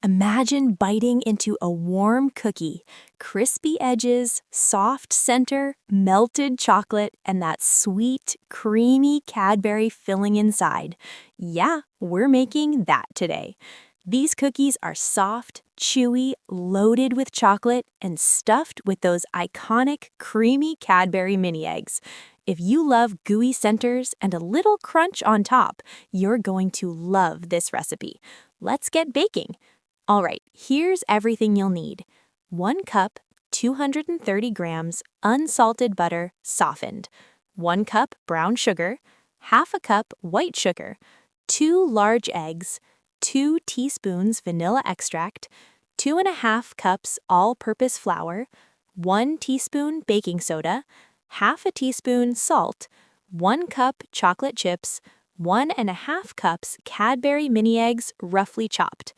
Imagine biting into a warm cookie, crispy edges, soft center, melted chocolate, and that sweet, creamy Cadbury filling inside. Yeah, we're making that today. These cookies are soft, chewy, loaded with chocolate, and stuffed with those iconic, creamy Cadbury mini eggs. If you love gooey centers and a little crunch on top, you're going to love this recipe. Let's get baking. All right, here's everything you'll need. 1 cup, 230 grams unsalted butter softened, 1 cup brown sugar, half a cup white sugar, 2 large eggs, 2 teaspoons vanilla extract, 2½ cups all-purpose flour, 1 teaspoon baking soda, half a teaspoon salt, 1 cup chocolate chips, 1½ cups Cadbury mini eggs roughly chopped.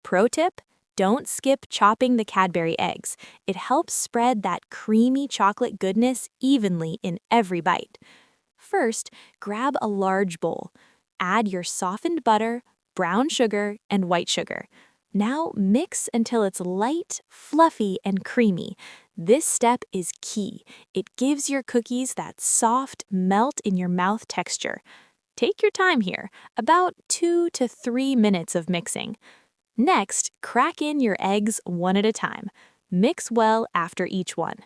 Pro tip, don't skip chopping the Cadbury eggs. It helps spread that creamy chocolate goodness evenly in every bite. First, grab a large bowl. Add your softened butter, brown sugar, and white sugar. Now mix until it's light, fluffy, and creamy. This step is key. It gives your cookies that soft, melt-in-your-mouth texture. Take your time here, about 2 to 3 minutes of mixing. Next, crack in your eggs one at a time. Mix well after each one.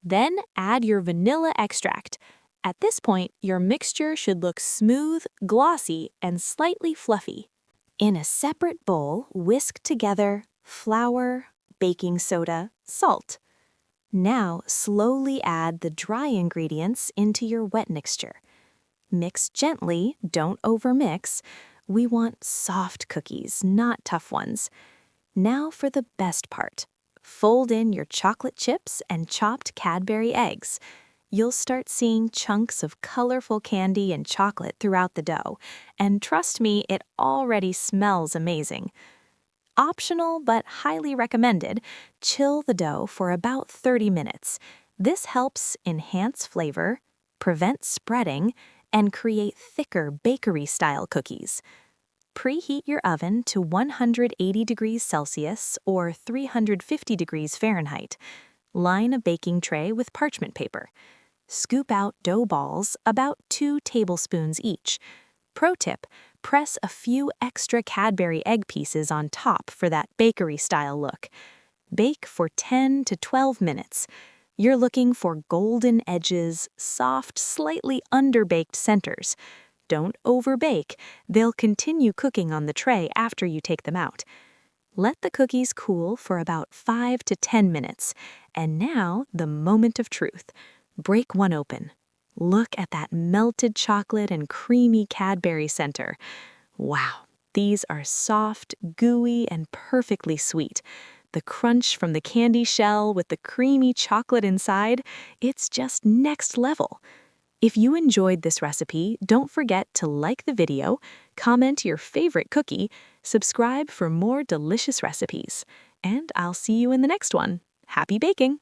Then add your vanilla extract. At this point, your mixture should look smooth, glossy, and slightly fluffy. In a separate bowl, whisk together flour, baking soda, salt. Now, slowly add the dry ingredients into your wet mixture. Mix gently, don't overmix. We want soft cookies, not tough ones. Now for the best part. Fold in your chocolate chips and chopped Cadbury eggs. You'll start seeing chunks of colorful candy and chocolate throughout the dough, and trust me, it already smells amazing. Optional but highly recommended, chill the dough for about 30 minutes. This helps enhance flavor, prevent spreading, and create thicker bakery-style cookies. Preheat your oven to 180 degrees Celsius or 350 degrees Fahrenheit. Line a baking tray with parchment paper. Scoop out dough balls, about 2 tablespoons each. Pro tip, press a few extra Cadbury egg pieces on top for that bakery-style look. Bake for 10 to 12 minutes. You're looking for golden edges, soft, slightly underbaked centers. Don't overbake. They'll continue cooking on the tray after you take them out. Let the cookies cool for about 5 to 10 minutes. And now, the moment of truth. Break one open. Look at that melted chocolate and creamy Cadbury center. Wow, these are soft, gooey, and perfectly sweet. The crunch from the candy shell with the creamy chocolate inside, it's just next level. If you enjoyed this recipe, don't forget to like the video, comment your favorite cookie, subscribe for more delicious recipes, and I'll see you in the next one. Happy baking!